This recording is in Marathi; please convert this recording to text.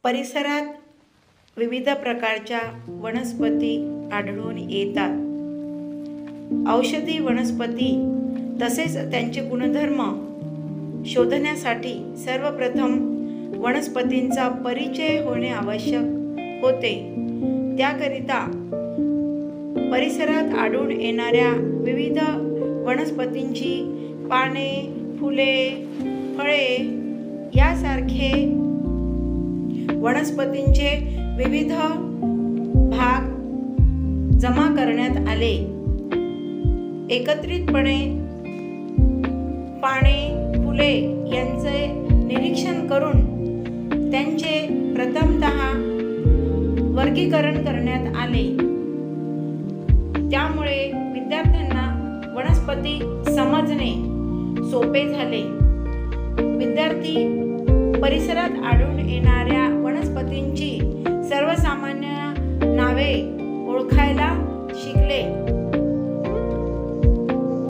परिसरात विविध प्रकारच्या वनस्पती आढळून येतात. औषधी वनस्पती तसेच त्यांचे गुणधर्म शोधण्यासाठी सर्वप्रथम वनस्पतींचा परिचय होणे आवश्यक होते. त्याकरिता परिसरात आढळून येणाऱ्या विविध वनस्पतींची पाने, फुले, फळे यासारखे वनस्पतींचे विविध भाग जमा करण्यात आले. एकत्रितपणे पाने, फुले यांचे निरीक्षण करून त्यांचे प्रथमतः वर्गीकरण करण्यात आले. त्यामुळे विद्यार्थ्यांना वनस्पती समजणे सोपे झाले. विद्यार्थी परिसरात आढळून येणाऱ्या वनस्पतींची सर्वसामान्य नावे ओळखायला शिकले.